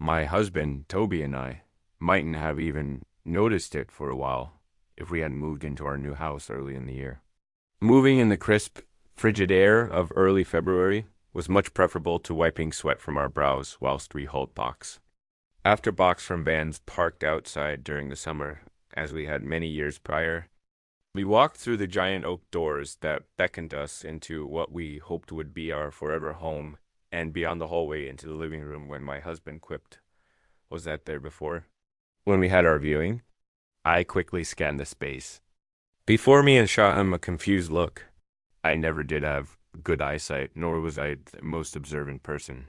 My husband, Toby, and I mightn't have even noticed it for a while if we hadn't moved into our new house early in the year. Moving in the crisp, frigid air of early February was much preferable to wiping sweat from our brows whilst we hauled box. After box from vans parked outside during the summer, as we had many years prior, we walked through the giant oak doors that beckoned us into what we hoped would be our forever home and beyond the hallway into the living room when my husband quipped, "Was that there before?" When we had our viewing, I quickly scanned the space. Before me and shot him a confused look. I never did have good eyesight, nor was I the most observant person.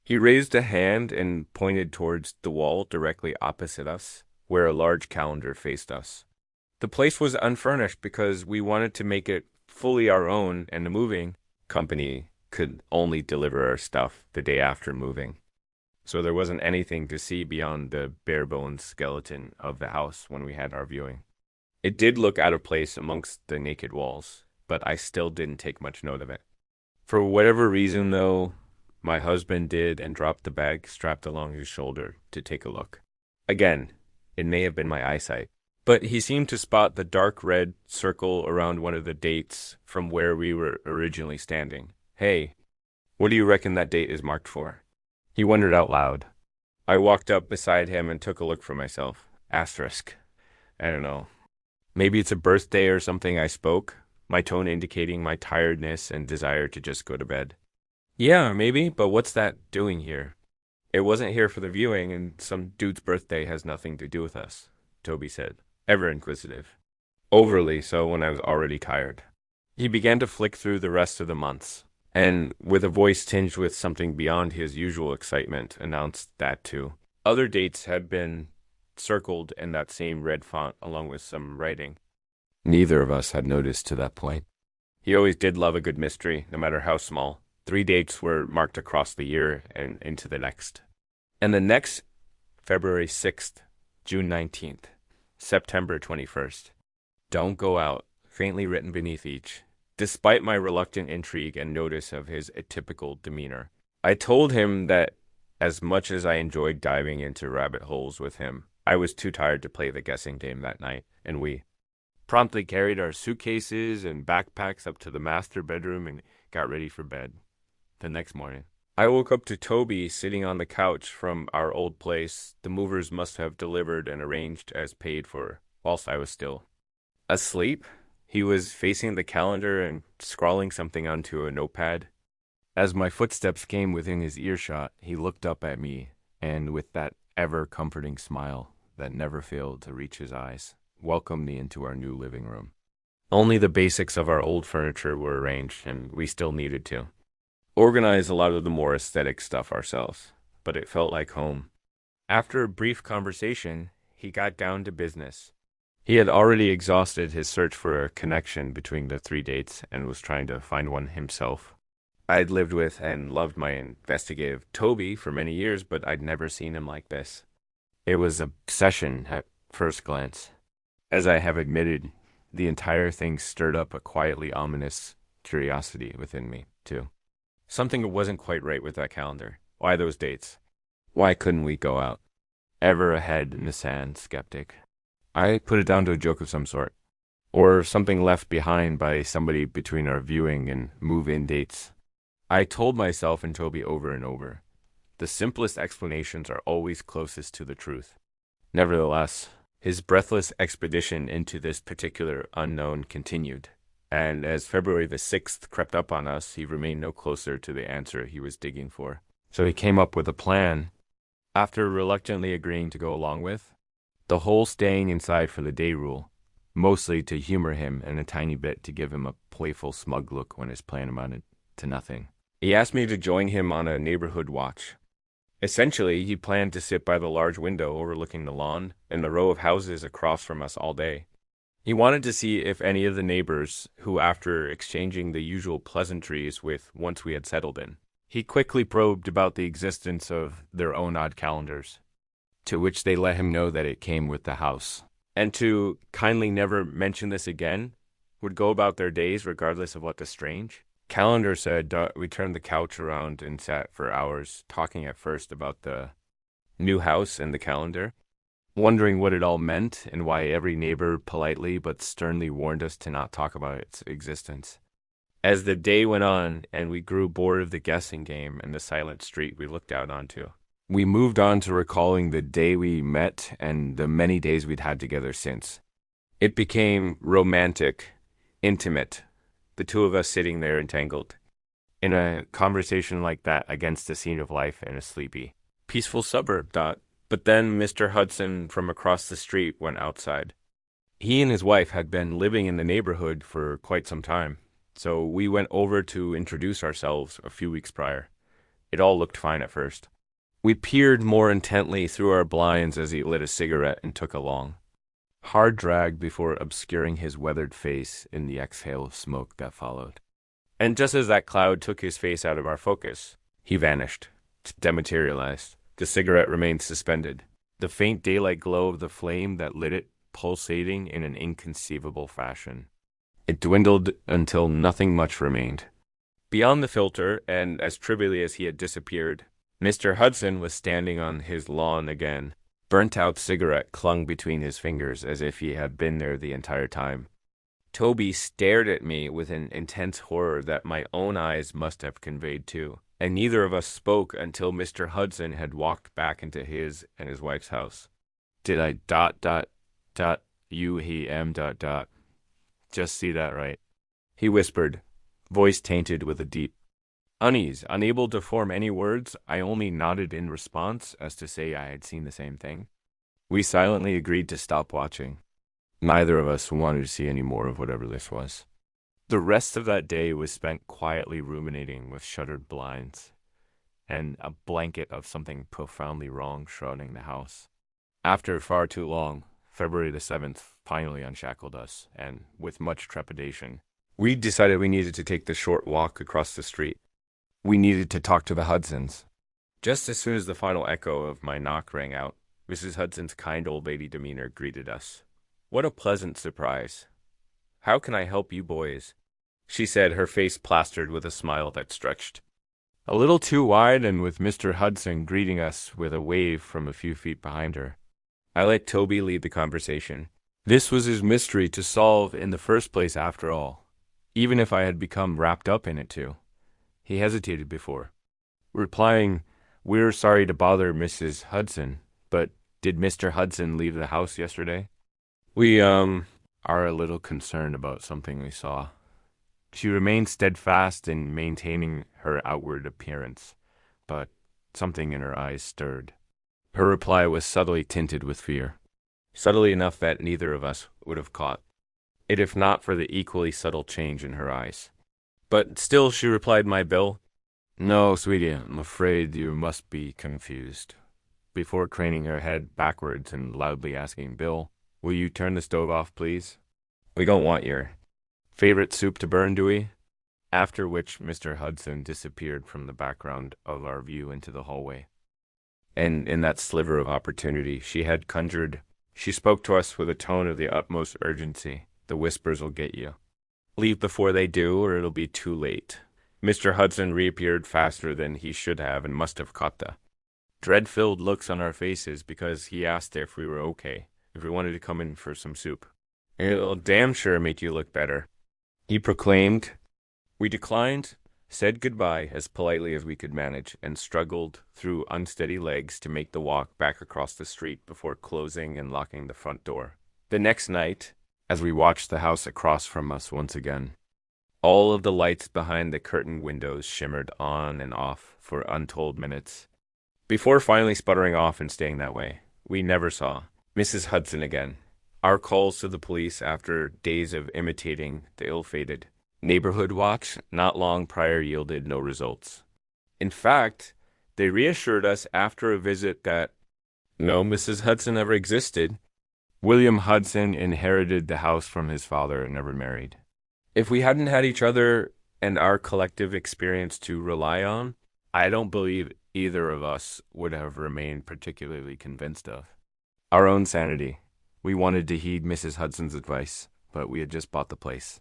He raised a hand and pointed towards the wall directly opposite us, where a large calendar faced us. The place was unfurnished because we wanted to make it fully our own, and the moving company could only deliver our stuff the day after moving. So there wasn't anything to see beyond the bare bones skeleton of the house when we had our viewing. It did look out of place amongst the naked walls, but I still didn't take much note of it. For whatever reason, though, my husband did and dropped the bag strapped along his shoulder to take a look. Again, it may have been my eyesight, but he seemed to spot the dark red circle around one of the dates from where we were originally standing. "Hey, what do you reckon that date is marked for?" He wondered out loud. I walked up beside him and took a look for myself. Asterisk. I don't know. Maybe it's a birthday or something, I spoke, my tone indicating my tiredness and desire to just go to bed. "Yeah, maybe, but what's that doing here?" "It wasn't here for the viewing, and some dude's birthday has nothing to do with us," Toby said, ever inquisitive. Overly so when I was already tired. He began to flick through the rest of the months, and with a voice tinged with something beyond his usual excitement, announced that too. Other dates had been circled in that same red font along with some writing. Neither of us had noticed to that point. He always did love a good mystery, no matter how small. 3 dates were marked across the year and into the next. And the next, February 6th, June 19th, September 21st. "Don't go out," faintly written beneath each. Despite my reluctant intrigue and notice of his atypical demeanor, I told him that as much as I enjoyed diving into rabbit holes with him, I was too tired to play the guessing game that night, and we promptly carried our suitcases and backpacks up to the master bedroom and got ready for bed. The next morning, I woke up to Toby sitting on the couch from our old place the movers must have delivered and arranged as paid for, whilst I was still asleep. He was facing the calendar and scrawling something onto a notepad. As my footsteps came within his earshot, he looked up at me, and with that ever-comforting smile that never failed to reach his eyes, welcomed me into our new living room. Only the basics of our old furniture were arranged, and we still needed to organize a lot of the more aesthetic stuff ourselves, but it felt like home. After a brief conversation, he got down to business. He had already exhausted his search for a connection between the 3 dates and was trying to find one himself. I'd lived with and loved my investigative Toby for many years, but I'd never seen him like this. It was obsession at first glance. As I have admitted, the entire thing stirred up a quietly ominous curiosity within me, too. Something wasn't quite right with that calendar. Why those dates? Why couldn't we go out? Ever ahead in the sand, skeptic. I put it down to a joke of some sort. Or something left behind by somebody between our viewing and move-in dates. I told myself and Toby over and over, the simplest explanations are always closest to the truth. Nevertheless, his breathless expedition into this particular unknown continued, and as February the 6th crept up on us, he remained no closer to the answer he was digging for. So he came up with a plan. After reluctantly agreeing to go along with, the whole staying inside for the day rule, mostly to humor him and a tiny bit to give him a playful, smug look when his plan amounted to nothing. He asked me to join him on a neighborhood watch. Essentially, he planned to sit by the large window overlooking the lawn and the row of houses across from us all day. He wanted to see if any of the neighbors, who after exchanging the usual pleasantries with once we had settled in, he quickly probed about the existence of their own odd calendars, to which they let him know that it came with the house, and to kindly never mention this again, would go about their days regardless of what the strange calendar said. We turned the couch around and sat for hours, talking at first about the new house and the calendar, wondering what it all meant and why every neighbor politely but sternly warned us to not talk about its existence. As the day went on and we grew bored of the guessing game and the silent street we looked out onto, we moved on to recalling the day we met and the many days we'd had together since. It became romantic, intimate, the two of us sitting there entangled in a conversation like that against the scene of life in a sleepy, peaceful suburb. But then Mr. Hudson from across the street went outside. He and his wife had been living in the neighborhood for quite some time, so we went over to introduce ourselves a few weeks prior. It all looked fine at first. We peered more intently through our blinds as he lit a cigarette and took a long, hard drag before obscuring his weathered face in the exhale of smoke that followed. And just as that cloud took his face out of our focus, he vanished, dematerialized. The cigarette remained suspended, the faint daylight glow of the flame that lit it pulsating in an inconceivable fashion. It dwindled until nothing much remained. Beyond the filter, and as trivially as he had disappeared, Mr. Hudson was standing on his lawn again. Burnt-out cigarette clung between his fingers as if he had been there the entire time. Toby stared at me with an intense horror that my own eyes must have conveyed too, and neither of us spoke until Mr. Hudson had walked back into his and his wife's house. Did I ... Just see that right? He whispered, voice tainted with a deep unease. Unable to form any words, I only nodded in response as to say I had seen the same thing. We silently agreed to stop watching. Neither of us wanted to see any more of whatever this was. The rest of that day was spent quietly ruminating with shuttered blinds and a blanket of something profoundly wrong shrouding the house. After far too long, February the 7th finally unshackled us, and with much trepidation, we decided we needed to take the short walk across the street. We needed to talk to the Hudsons. Just as soon as the final echo of my knock rang out, Mrs. Hudson's kind old lady demeanor greeted us. What a pleasant surprise. How can I help you boys? She said, her face plastered with a smile that stretched a little too wide, and with Mr. Hudson greeting us with a wave from a few feet behind her. I let Toby lead the conversation. This was his mystery to solve in the first place after all, even if I had become wrapped up in it too. He hesitated before replying, "We're sorry to bother Mrs. Hudson, but did Mr. Hudson leave the house yesterday? We, are a little concerned about something we saw." She remained steadfast in maintaining her outward appearance, but something in her eyes stirred. Her reply was subtly tinted with fear, subtly enough that neither of us would have caught it if not for the equally subtle change in her eyes. But still she replied my bill. "No, sweetie, I'm afraid you must be confused," before craning her head backwards and loudly asking, "Bill, will you turn the stove off, please? We don't want your favorite soup to burn, do we?" After which Mr. Hudson disappeared from the background of our view into the hallway. And in that sliver of opportunity she had conjured, she spoke to us with a tone of the utmost urgency. "The whispers will get you. Leave before they do, or it'll be too late." Mr. Hudson reappeared faster than he should have and must have caught the dread-filled looks on our faces because he asked if we were okay, if we wanted to come in for some soup. "It'll damn sure make you look better," he proclaimed. We declined, said goodbye as politely as we could manage, and struggled through unsteady legs to make the walk back across the street before closing and locking the front door. The next night, as we watched the house across from us once again, all of the lights behind the curtained windows shimmered on and off for untold minutes, before finally sputtering off and staying that way. We never saw Mrs. Hudson again. Our calls to the police after days of imitating the ill-fated neighborhood watch not long prior yielded no results. In fact, they reassured us after a visit that no Mrs. Hudson ever existed. William Hudson inherited the house from his father and never married. If we hadn't had each other and our collective experience to rely on, I don't believe either of us would have remained particularly convinced of our own sanity. We wanted to heed Mrs. Hudson's advice, but we had just bought the place.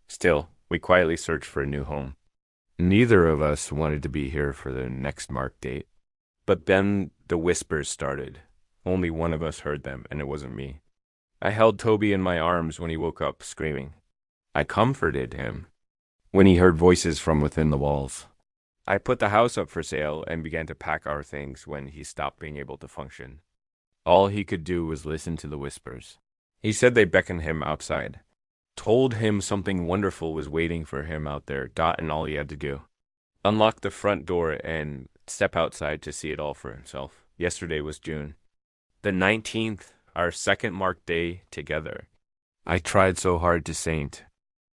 Still, we quietly searched for a new home. Neither of us wanted to be here for the next marked date. But then the whispers started. Only one of us heard them, and it wasn't me. I held Toby in my arms when he woke up, screaming. I comforted him when he heard voices from within the walls. I put the house up for sale and began to pack our things when he stopped being able to function. All he could do was listen to the whispers. He said they beckoned him outside, told him something wonderful was waiting for him out there, and all he had to do. Unlock the front door and step outside to see it all for himself. Yesterday was June the 19th, our second marked day together. I tried so hard to saint,